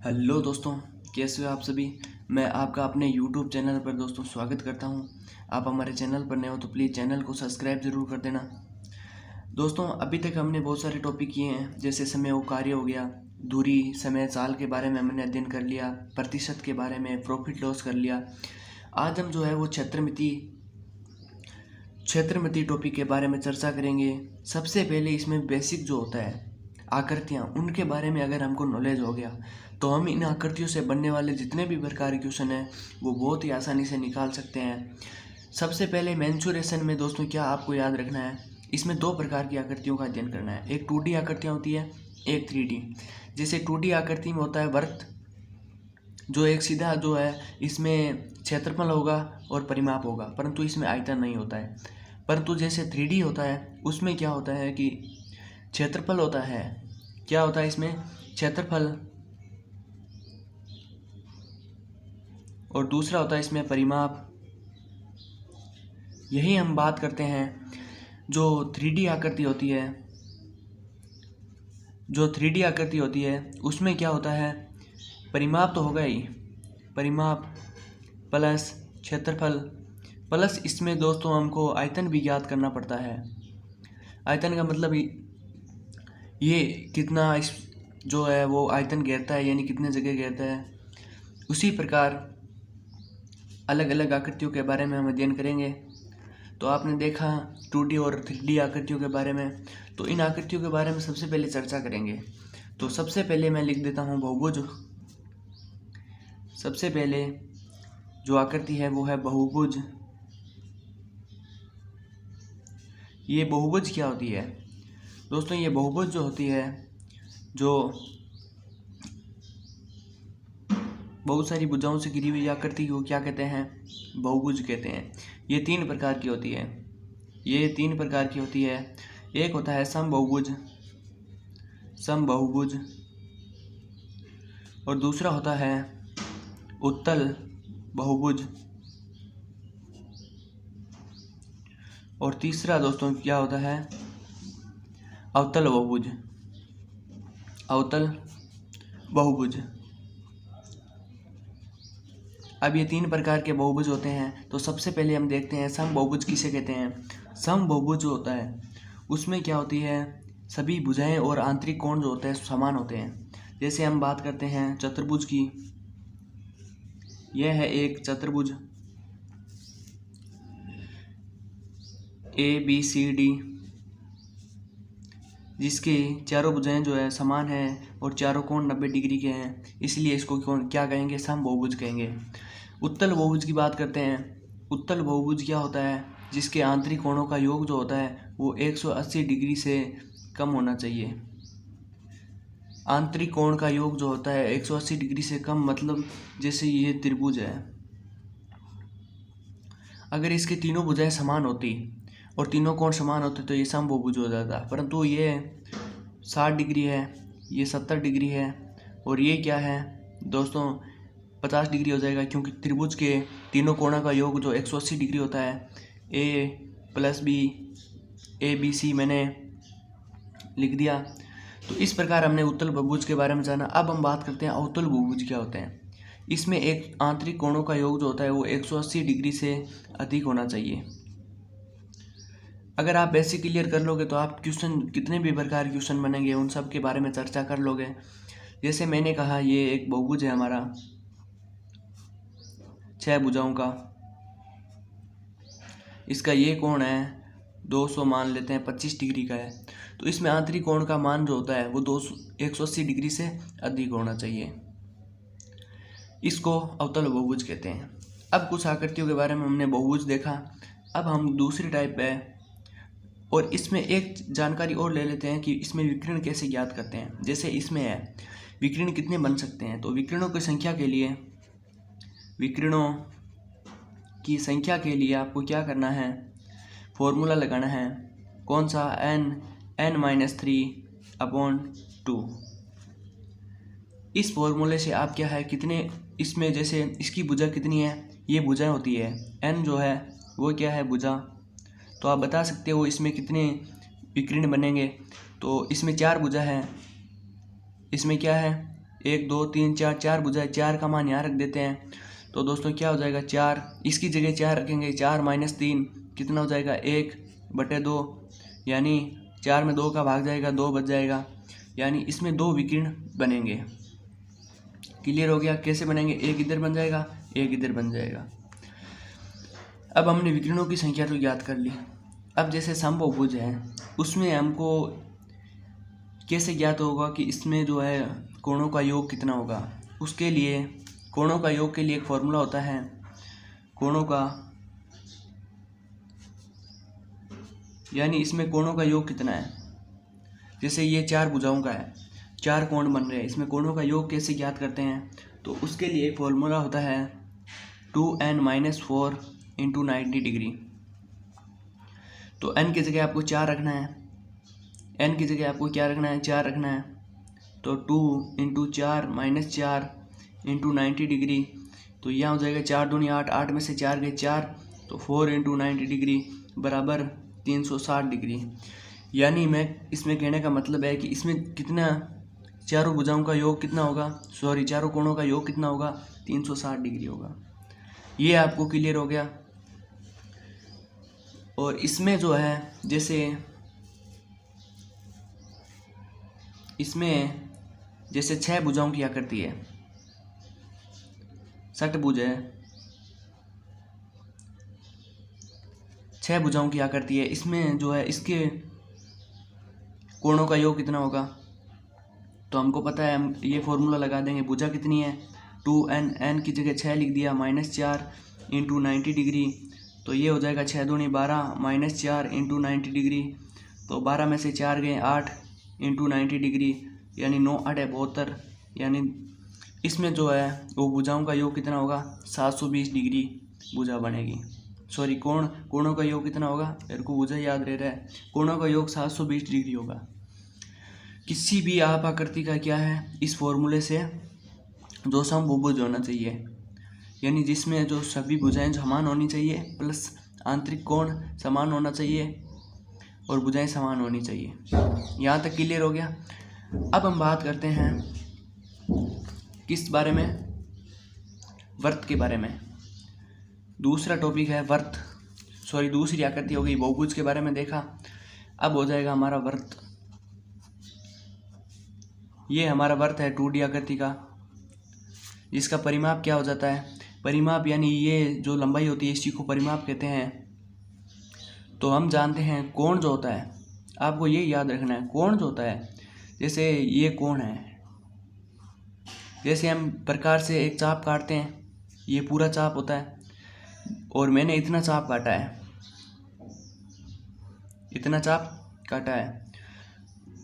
Hello दोस्तों, कैसे हो आप सभी। मैं आपका अपने यूट्यूब चैनल पर दोस्तों स्वागत करता हूं। आप हमारे चैनल पर नए हो तो प्लीज़ चैनल को सब्सक्राइब ज़रूर कर देना। दोस्तों, अभी तक हमने बहुत सारे टॉपिक किए हैं, जैसे समय व कार्य हो गया, दूरी, समय, चाल के बारे में हमने अध्ययन कर लिया, प्रतिशत के बारे में, प्रॉफिट लॉस कर लिया। आज हम जो है वो क्षेत्रमिति टॉपिक के बारे में चर्चा करेंगे। सबसे पहले इसमें बेसिक जो होता है आकृतियाँ, उनके बारे में अगर हमको नॉलेज हो गया तो हम इन आकृतियों से बनने वाले जितने भी प्रकार के क्वेश्चन हैं वो बहुत ही आसानी से निकाल सकते हैं। सबसे पहले मेंसुरेशन में दोस्तों क्या आपको याद रखना है, इसमें दो प्रकार की आकृतियों का अध्ययन करना है। एक 2D आकृतियाँ होती है, एक 3D। जैसे 2D आकृति में होता है वृत्त, जो एक सीधा जो है, इसमें क्षेत्रफल होगा और परिमाप होगा, परंतु इसमें आयतन नहीं होता है। परंतु जैसे 3D होता है, उसमें क्या होता है कि क्षेत्रफल होता है। क्या होता है इसमें? क्षेत्रफल, और दूसरा होता है इसमें परिमाप। यही हम बात करते हैं जो 3D आकृति होती है, उसमें क्या होता है, परिमाप तो होगा ही, परिमाप प्लस क्षेत्रफल प्लस इसमें दोस्तों हमको आयतन भी ज्ञात करना पड़ता है। आयतन का मतलब ये कितना इस जो है वो आयतन घेरता है, यानी कितने जगह घेरता है। उसी प्रकार अलग अलग आकृतियों के बारे में हम अध्ययन करेंगे। तो आपने देखा 2D और 3D आकृतियों के बारे में, तो इन आकृतियों के बारे में सबसे पहले चर्चा करेंगे। तो सबसे पहले मैं लिख देता हूँ बहुभुज। सबसे पहले जो आकृति है वो है बहुभुज। ये बहुभुज क्या होती है दोस्तों? ये बहुभुज जो होती है, जो बहुत सारी भुजाओं से घिरी हुई आकृति को क्या कहते हैं? बहुभुज कहते हैं। ये तीन प्रकार की होती है। एक होता है समबाहुभुज, और दूसरा होता है उत्तल बहुभुज, और तीसरा दोस्तों क्या होता है? अवतल बहुभुज। अब ये तीन प्रकार के बहुभुज होते हैं। तो सबसे पहले हम देखते हैं समबाहुभुज किसे कहते हैं। समबाहुभुज जो होता है उसमें क्या होती है, सभी भुजाएं और आंतरिक कोण जो होते हैं समान होते हैं। जैसे हम बात करते हैं चतुर्भुज की, यह है एक चतुर्भुज ABCD, जिसके चारों भुजाएं जो है समान हैं और चारों कोण 90 डिग्री के हैं, इसलिए इसको क्या कहेंगे? समबाहुभुज कहेंगे। उत्तल बहुभुज की बात करते हैं। उत्तल बहुभुज क्या होता है? जिसके आंतरिक कोणों का योग जो होता है वो 180 डिग्री से कम होना चाहिए। आंतरिक कोण का योग जो होता है 180 डिग्री से कम, मतलब जैसे ये त्रिभुज है, अगर इसके तीनों भुजाएं समान होती और तीनों कोण समान होते तो ये समबाहुभुज हो जाता। परंतु ये 60 डिग्री है, ये 70 डिग्री है, और ये क्या है दोस्तों 50 डिग्री हो जाएगा, क्योंकि त्रिभुज के तीनों कोणों का योग जो 180 डिग्री होता है। ABC मैंने लिख दिया। तो इस प्रकार हमने उत्तल बहुभुज के बारे में जाना। अब हम बात करते हैं अवतल बहुभुज क्या होते हैं। इसमें एक आंतरिक कोणों का योग जो होता है वो 180 डिग्री से अधिक होना चाहिए। अगर आप बेसिक क्लियर कर लोगे तो आप क्वेश्चन, कितने भी प्रकार के क्वेश्चन बनेंगे उन सब के बारे में चर्चा कर लोगे। जैसे मैंने कहा ये एक बहुभुज है हमारा 6 भुजाओं का, इसका ये कोण है 200, मान लेते हैं 25 डिग्री का है। तो इसमें आंतरिक कोण का मान जो होता है वो 180 डिग्री से अधिक होना चाहिए। इसको अवतल बहुभुज कहते हैं। अब कुछ आकृतियों के बारे में हमने बहुभुज देखा। अब हम दूसरी टाइप है, और इसमें एक जानकारी और ले लेते हैं कि इसमें विकर्ण कैसे ज्ञात करते हैं। जैसे इसमें है विकर्ण कितने बन सकते हैं, तो विकर्णों की संख्या के लिए आपको क्या करना है? फॉर्मूला लगाना है। कौन सा? n-3/2। इस फॉर्मूले से आप क्या है, कितने इसमें, जैसे इसकी भुजा कितनी है, ये भुजाएं होती है, n जो है वो क्या है? भुजा। तो आप बता सकते हो इसमें कितने विकर्ण बनेंगे। तो इसमें 4 भुजा है, इसमें क्या है? 1 2 3 4, 4 भुजाएं, 4 का मान यहाँ रख देते हैं। तो दोस्तों क्या हो जाएगा 4, इसकी जगह 4 रखेंगे, 4 - 3 कितना हो जाएगा 1/2, यानी 4 में 2 का भाग जाएगा, 2 बच जाएगा, यानी इसमें 2 विकिरण बनेंगे। क्लियर हो गया? कैसे बनेंगे? एक इधर बन जाएगा, एक इधर बन जाएगा। अब हमने विकिरणों की संख्या तो ज्ञात कर ली। अब जैसे समबाहुभुज है उसमें हमको कैसे ज्ञात होगा कि इसमें जो है कोणों का योग कितना होगा? उसके लिए कोणों का योग के लिए एक फॉर्मूला होता है। कोणों का यानी इसमें कोणों का योग कितना है? जैसे ये 4 भुजाओं का है, 4 कोण बन रहे हैं, इसमें कोणों का योग कैसे ज्ञात करते हैं? तो उसके लिए एक फॉर्मूला होता है 2n - 4 × 90 डिग्री। तो n की जगह आपको 4 रखना है, n की जगह आपको क्या रखना है? 4 रखना है। तो 2 × 4 - 4 × 90 डिग्री, तो यहाँ हो जाएगा 4 दूनी 8, 8 में से 4 गए 4, तो 4 × 90 डिग्री बराबर 360 डिग्री। यानी मैं इसमें कहने का मतलब है कि इसमें कितना, चारों भुजाओं का योग कितना होगा, चारों कोणों का योग कितना होगा? 360 डिग्री होगा। ये आपको क्लियर हो गया। और इसमें जो है जैसे इसमें जैसे 6 भुजाओं की आकृति है, षटभुज है, 6 भुजाओं की आकृति है, इसमें जो है इसके कोणों का योग कितना होगा? तो हमको पता है, हम ये फॉर्मूला लगा देंगे। भुजा कितनी है? 2n, n की जगह 6 लिख दिया, -4 × 90 डिग्री, तो ये हो जाएगा 6 दूनी 12 -4 × 90 डिग्री, तो 12 में से 4 गए 8 × 90 डिग्री, यानी 9 8 72, यानी इसमें जो है वो भुजाओं का योग कितना होगा? 720 डिग्री भुजा बनेगी। कोणों का योग कितना होगा? मेरे को भुजा याद रह रहा है, कोणों का योग 720 डिग्री होगा। किसी भी आप आकृति का क्या है, इस फॉर्मूले से जो समभुज होना चाहिए, यानी जिसमें जो सभी भुजाएं समान होनी चाहिए प्लस आंतरिक कोण समान होना चाहिए और भुजाएं समान होनी चाहिए। यहाँ तक क्लियर हो गया। अब हम बात करते हैं किस बारे में? वर्त के बारे में। दूसरा टॉपिक है वर्त, दूसरी आकृति हो गई, बहुभुज के बारे में देखा। अब हो जाएगा हमारा वर्त। ये हमारा वर्त है 2D आकृति का, जिसका परिमाप क्या हो जाता है? परिमाप यानी ये जो लंबाई होती है इसी को परिमाप कहते हैं। तो हम जानते हैं कोण जो होता है, आपको ये याद रखना है, कोण जो होता है, जैसे ये कोण है, जैसे हम प्रकार से एक चाप काटते हैं, ये पूरा चाप होता है और मैंने इतना चाप काटा है, इतना चाप काटा है,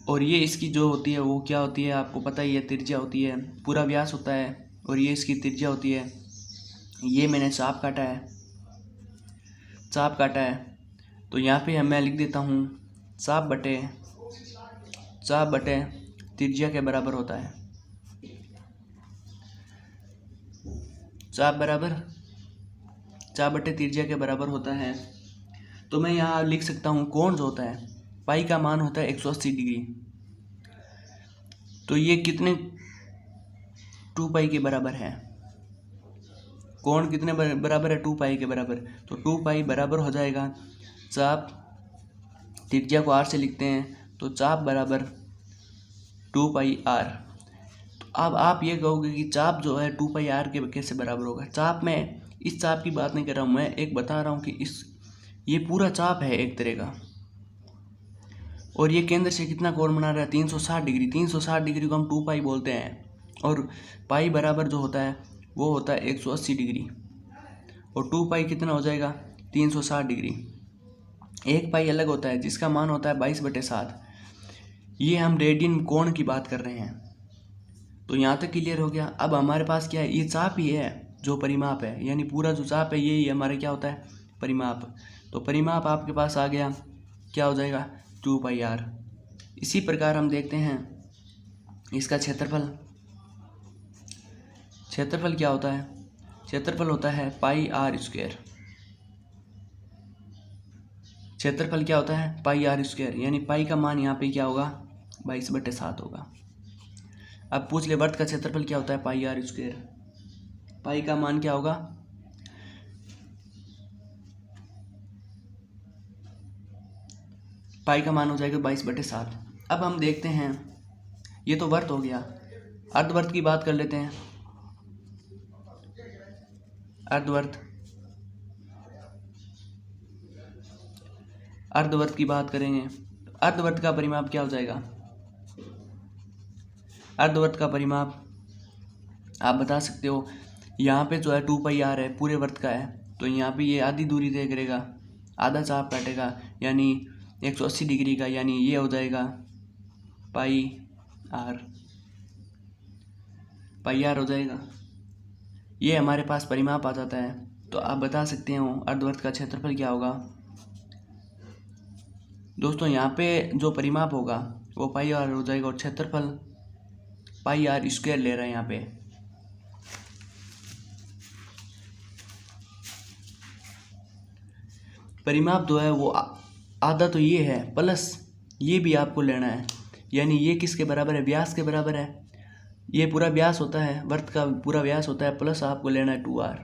और ये इसकी जो होती है वो क्या होती है आपको पता ही है, त्रिज्या होती है, पूरा व्यास होता है और ये इसकी त्रिज्या होती है। ये मैंने चाप काटा है, तो यहाँ पे मैं लिख देता हूँ चाप बटे त्रिज्या के बराबर होता है। चाप बटे त्रिज्या के बराबर होता है। तो मैं यहाँ लिख सकता हूँ कोण जो होता है, पाई का मान होता है 180 डिग्री। तो ये कितने 2 पाई के बराबर है? कोण कितने बराबर है? 2 पाई के बराबर। तो 2 पाई बराबर हो जाएगा, चाप त्रिज्या को r से लिखते हैं, तो चाप बराबर 2 पाई r। तो अब आप ये कहोगे कि चाप जो है 2 पाई r के कैसे बराबर होगा? चाप में इस चाप की बात नहीं कर रहा हूँ, मैं एक बता रहा हूँ कि ये पूरा चाप है एक तरह का, और ये केंद्र से कितना कोण बना रहा है? 360 डिग्री। 360 डिग्री को हम 2 पाई बोलते हैं, और पाई बराबर जो होता है वो होता है 180 डिग्री, और 2 पाई कितना हो जाएगा? 360 डिग्री। एक पाई अलग होता है जिसका मान होता है 22/7। ये हम रेडियन कोण की बात कर रहे हैं। तो यहाँ तक क्लियर हो गया। अब हमारे पास क्या है? ये चाप ही है जो परिमाप है, यानी पूरा जो चाप है यही हमारे क्या होता है? परिमाप। तो परिमाप आपके पास आ गया, क्या हो जाएगा? 2 पाई r। इसी प्रकार हम देखते हैं इसका क्षेत्रफल। क्षेत्रफल क्या होता है? क्षेत्रफल होता है पाई r स्क्वायर। क्षेत्रफल क्या होता है? पाई r स्क्वायर, यानी पाई का मान यहाँ पे क्या होगा? 22/7 होगा। अब पूछ ले वर्त का क्षेत्रफल क्या होता है, पाई आर स्क्वायर। पाई का मान क्या होगा, पाई का मान हो जाएगा 22/7। अब हम देखते हैं, ये तो वर्त हो गया, अर्धवर्त की बात कर लेते हैं। अर्धवर्त की बात करेंगे, अर्धवर्त का परिमाप क्या हो जाएगा, अर्धवर्त का परिमाप आप बता सकते हो। यहाँ पे जो है 2πr है, पूरे वर्त का है, तो यहाँ पे ये आधी दूरी तय करेगा, आधा चाप काटेगा, यानी 180 डिग्री का, यानी ये हो जाएगा पाई आर हो जाएगा। ये हमारे पास परिमाप आ जाता है। तो आप बता सकते हो अर्धवर्त का क्षेत्रफल क्या होगा। दोस्तों यहाँ पे जो परिमाप होगा वो पाई आर हो जाएगा, और क्षेत्रफल पाई आर स्क्वायर ले रहा है यहाँ पे। परिमाप जो है वो आधा तो ये है, प्लस ये भी आपको लेना है, यानी ये किसके बराबर है, व्यास के बराबर है। ये पूरा व्यास होता है, वर्त का पूरा व्यास होता है, प्लस आपको लेना है 2r,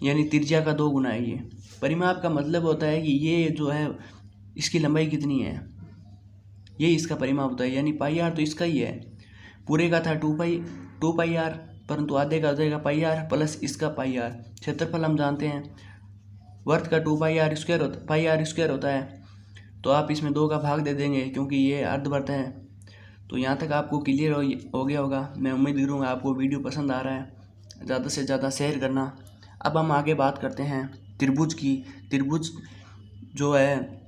यानी त्रिज्या का 2 गुना है ये। परिमाप का मतलब होता है कि ये जो है इसकी लंबाई कितनी है, ये इसका परिमाप होता है। यानी पाई आर तो इसका ही है, पूरे का था 2πr, परंतु आधे का हो जाएगा पाई आर प्लस इसका पाई आर। क्षेत्रफल हम जानते हैं, वर्त का 2πr स्क्वायर होता है, तो आप इसमें 2 का भाग दे देंगे क्योंकि ये अर्धवर्त है। तो यहाँ तक आपको क्लियर हो गया होगा। मैं उम्मीद करूँगा आपको वीडियो पसंद आ रहा है, ज़्यादा से ज़्यादा शेयर करना। अब हम आगे बात करते हैं त्रिभुज की। त्रिभुज जो है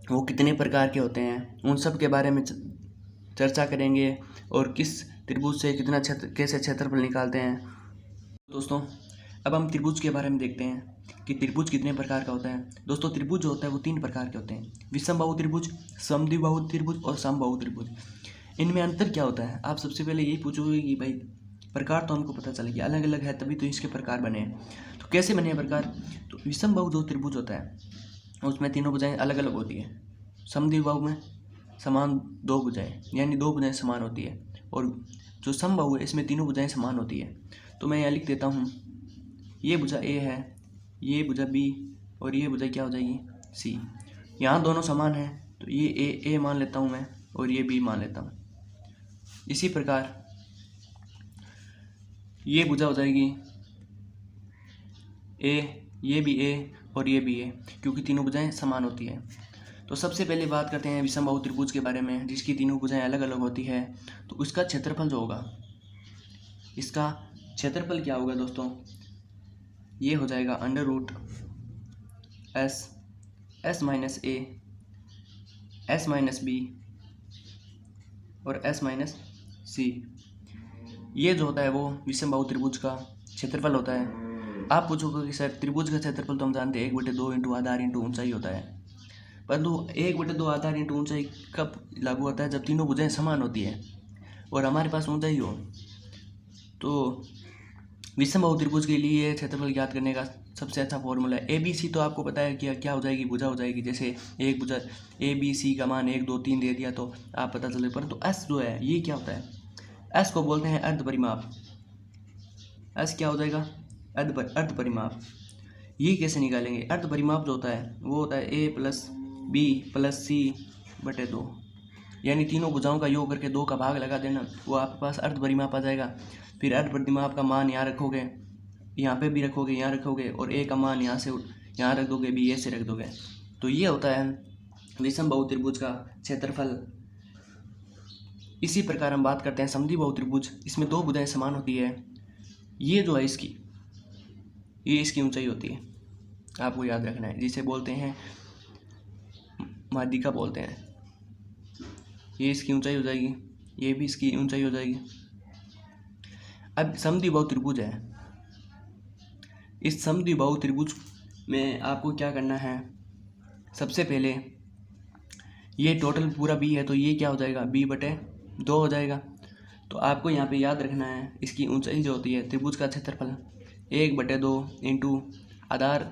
वो कितने प्रकार के होते हैं, उन सब के बारे में चर्चा करेंगे, और किस त्रिभुज से कितना कैसे क्षेत्रफल निकालते हैं। दोस्तों अब हम त्रिभुज के बारे में देखते हैं कि त्रिभुज कितने प्रकार का होता है। दोस्तों त्रिभुज जो होता है वो 3 प्रकार के होते हैं, विषमबाहु त्रिभुज, समद्विबाहु त्रिभुज और समबाहु त्रिभुज। इनमें अंतर क्या होता है, आप सबसे पहले यही पूछोगे कि भाई प्रकार तो हमको पता चला कि अलग अलग है, तभी तो इसके प्रकार बने हैं। तो कैसे बने हैं प्रकार, तो विषमबाहु जो त्रिभुज होता है उसमें तीनों भुजाएं अलग अलग होती है। समद्विबाहु में समान 2 भुजाएं, यानी 2 भुजाएं समान होती है, और जो समबाहु है इसमें तीनों भुजाएं समान होती है। तो मैं यहाँ लिख देता हूँ, ये भुजा ए है, ये भुजा बी, और ये भुजा क्या हो जाएगी सी। यहाँ दोनों समान हैं, तो ये ए मान लेता हूँ मैं, और ये बी मान लेता हूँ। इसी प्रकार ये भुजा हो जाएगी ए, ये भी ए और ये भी ए, क्योंकि तीनों भुजाएं समान होती है। तो सबसे पहले बात करते हैं विषमबाहु त्रिभुज के बारे में, जिसकी तीनों भुजाएं अलग अलग होती है। तो उसका क्षेत्रफल जो होगा, इसका क्षेत्रफल क्या होगा दोस्तों, ये हो जाएगा अंडर रूट एस माइनस ए, एस माइनस बी और एस माइनस सी। ये जो होता है वो विषमबाहु त्रिभुज का क्षेत्रफल होता है। आप पूछोगे कि सर त्रिभुज का क्षेत्रफल तो हम जानते हैं 1/2 इंटू आधार इंटू ऊंचाई होता है, परंतु 1/2 आधार इंटू ऊंचाई कब लागू होता है, जब तीनों भुजाएं समान होती है और हमारे पास ऊंचाई हो। तो विषमबाहु त्रिभुज के लिए क्षेत्रफल ज्ञात करने का सबसे अच्छा फॉर्मूला है ABC। तो आपको पता है कि क्या हो जाएगी, भुजा हो जाएगी। जैसे एक भुजा ABC का मान 1 2 3 दे दिया तो आप पता चले, परंतु S जो है ये क्या होता है, S को बोलते हैं अर्ध परिमाप। S क्या हो जाएगा, अर्ध परिमाप। ये कैसे निकालेंगे, अर्ध परिमाप जो होता है वो होता है A + B + C/2, यानी तीनों भुजाओं का योग करके 2 का भाग लगा देना, वो आपके पास अर्ध परिमाप आ जाएगा। फिर अर्ध परिमाप का मान यहाँ रखोगे, यहाँ पे भी रखोगे, यहाँ रखोगे, और A का मान यहाँ से यहाँ रख दोगे, B ऐसे रख दोगे। तो ये होता है विषमबाहु त्रिभुज का क्षेत्रफल। इसी प्रकार हम बात करते हैं समद्विबाहु त्रिभुज। इसमें 2 भुजाएं समान होती है। ये जो है इसकी ऊंचाई होती है, आपको याद रखना है, जिसे बोलते हैं माध्यिका बोलते हैं। ये इसकी ऊंचाई हो जाएगी, ये भी इसकी ऊंचाई हो जाएगी। अब समद्विबाहु त्रिभुज है, इस समद्विबाहु त्रिभुज में आपको क्या करना है, सबसे पहले ये टोटल पूरा B है, तो ये क्या हो जाएगा B/2 हो जाएगा। तो आपको यहाँ पे याद रखना है इसकी ऊंचाई जो होती है, त्रिभुज का क्षेत्रफल 1/2 इंटू आधार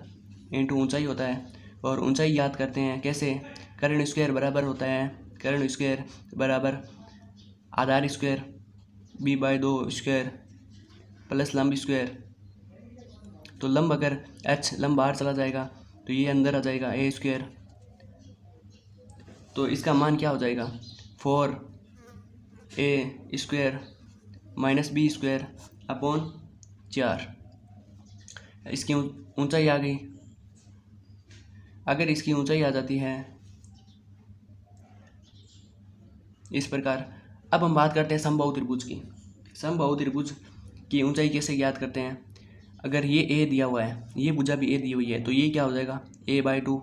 इंटू ऊंचाई होता है। और ऊंचाई याद करते हैं कैसे, कर्ण स्क्वायर बराबर होता है कर्ण स्क्वायर बराबर आधार स्क्वायर b/2 स्क्वायर प्लस लंब स्क्वायर। तो लंब अगर h लंब बाहर चला जाएगा तो ये अंदर आ जाएगा a स्क्वायर। तो इसका मान क्या हो जाएगा 4a square minus b square upon 4। इसकी ऊंचाई आ गई। अगर इसकी ऊंचाई आ जाती है इस प्रकार। अब हम बात करते हैं समबाहु त्रिभुज की। समबाहु त्रिभुज की ऊंचाई कैसे ज्ञात करते हैं। अगर ये a दिया हुआ है, ये भुजा भी a दी हुई है, तो ये क्या हो जाएगा a/2।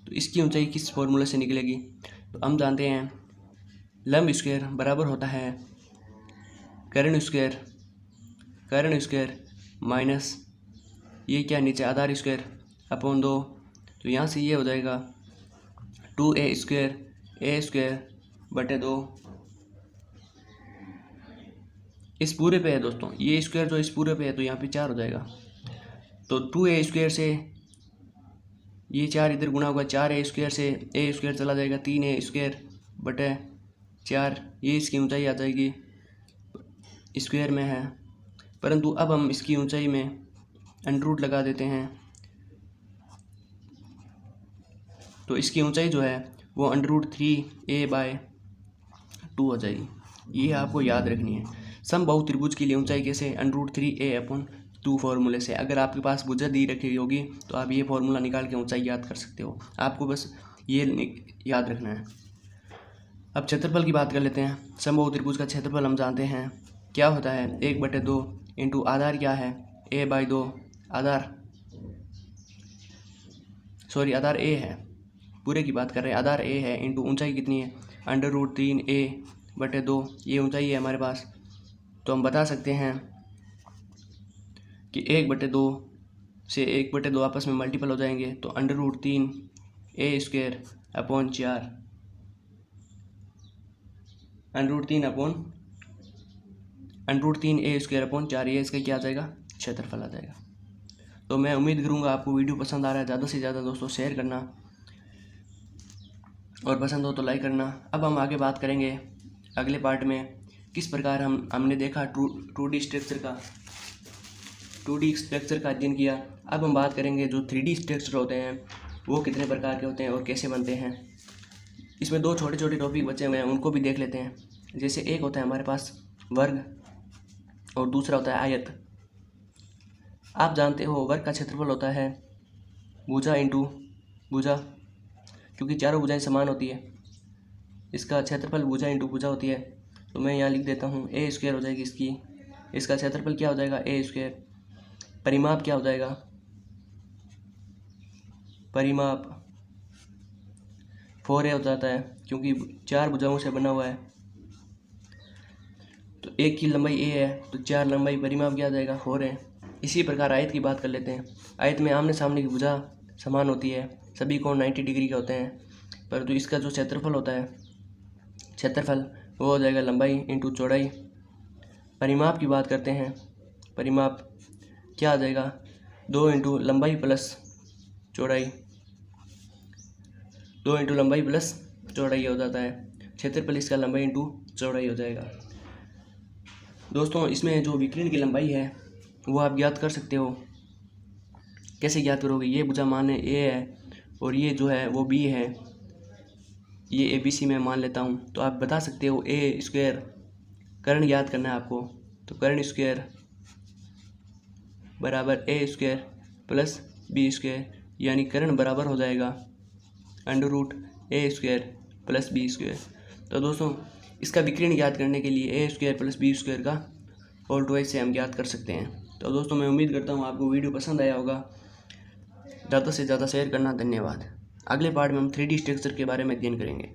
तो इसकी ऊंचाई किस फॉर्मूले से निकलेगी। तो हम जानते हैं लंब स्क्वायर बराबर होता है कर्ण स्क्वायर माइनस ये क्या नीचे आधार स्क्वायर अपॉन 2। तो यहाँ से ये हो जाएगा 2a स्क्वायर बटे 2। इस पूरे पे है दोस्तों, ये स्क्वायर जो इस पूरे पे है तो यहाँ पे 4 हो जाएगा। तो 2a स्क्वायर से ये 4 इधर गुणा होगा, 4a स्क्वायर से a स्क्वायर चला जाएगा 3a स्क्वायर बटे 4। ये इसकी ऊंचाई आ जाएगी, स्क्वायर में है। परंतु अब हम इसकी ऊंचाई में अंडर रूट लगा देते हैं। तो इसकी ऊंचाई जो है वो √3a/2 हो जाएगी। ये आपको याद रखनी है। समबाहु त्रिभुज के लिए ऊंचाई कैसे √3a/2 फॉर्मूले से। अगर आपके पास भुजा दी रखी होगी तो आप ये फॉर्मूला निकाल के ऊंचाई याद कर सकते हो। आपको बस ये याद रखना है। अब क्षेत्रफल की बात कर लेते हैं। समबाहु त्रिभुज का क्षेत्रफल हम जानते हैं क्या होता है 1/2 इंटू आधार क्या है a/2। आधार a है, पूरे की बात कर रहे हैं। आधार a है इंटू ऊंचाई कितनी है √3a/2। ये ऊंचाई है हमारे पास। तो हम बता सकते हैं कि 1/2 से 1/2 आपस में मल्टीपल हो जाएंगे। तो √3a square upon 4 √3a square upon 4 ये इसका क्या आ जाएगा क्षेत्रफल आ जाएगा। तो मैं उम्मीद करूँगा आपको वीडियो पसंद आ रहा है। ज़्यादा से ज़्यादा दोस्तों शेयर करना और पसंद हो तो लाइक करना। अब हम आगे बात करेंगे अगले पार्ट में किस प्रकार हमने देखा 2D स्ट्रक्चर का अध्ययन किया। अब हम बात करेंगे जो 3D स्ट्रक्चर होते हैं वो कितने प्रकार के होते हैं और कैसे बनते हैं। इसमें 2 छोटे छोटे टॉपिक बचे हुए हैं, उनको भी देख लेते हैं। जैसे एक होता है हमारे पास वर्ग और दूसरा होता है आयत। आप जानते हो वर्ग का क्षेत्रफल होता है भुजा इंटू भुजा, क्योंकि चारों भुजाएं समान होती है। इसका क्षेत्रफल भुजा इंटू भुजा होती है। तो मैं यहाँ लिख देता हूँ a स्क्वायर हो जाएगी इसकी। इसका क्षेत्रफल क्या हो जाएगा a स्क्वायर। परिमाप क्या हो जाएगा, परिमाप 4a हो जाता है क्योंकि 4 भुजाओं से बना हुआ है। तो एक की लंबाई a है तो 4 लंबाई, परिमाप क्या आ जाएगा 4a। इसी प्रकार आयत की बात कर लेते हैं। आयत में आमने सामने की भुजा समान होती है, सभी कोण 90 डिग्री के होते हैं। परंतु इसका जो क्षेत्रफल होता है क्षेत्रफल वो हो जाएगा लंबाई इंटू चौड़ाई। परिमाप की बात करते हैं, परिमाप क्या आ जाएगा 2 इंटू लंबाई प्लस चौड़ाई, 2 इंटू लंबाई प्लस चौड़ाई हो जाता है। क्षेत्रफल इसका लंबाई इंटू चौड़ाई हो जाएगा। दोस्तों इसमें जो विकर्ण की लंबाई है वो आप ज्ञात कर सकते हो। कैसे ज्ञात करोगे, ये भुजा मान ए है और ये जो है वो बी है, ये ABC में मान लेता हूँ। तो आप बता सकते हो a स्क्वायर, कर्ण ज्ञात करना है आपको। तो कर्ण स्क्वायर बराबर a square plus b square, यानी कर्ण बराबर हो जाएगा √a square plus b square. तो दोस्तों इसका विकर्ण ज्ञात करने के लिए a square plus b square का होल ट्वाइस से हम ज्ञात कर सकते हैं। तो दोस्तों मैं उम्मीद करता हूँ आपको वीडियो पसंद आया होगा। ज़्यादा से ज़्यादा शेयर करना। धन्यवाद। अगले पार्ट में हम 3D स्ट्रक्चर के बारे में अध्ययन करेंगे।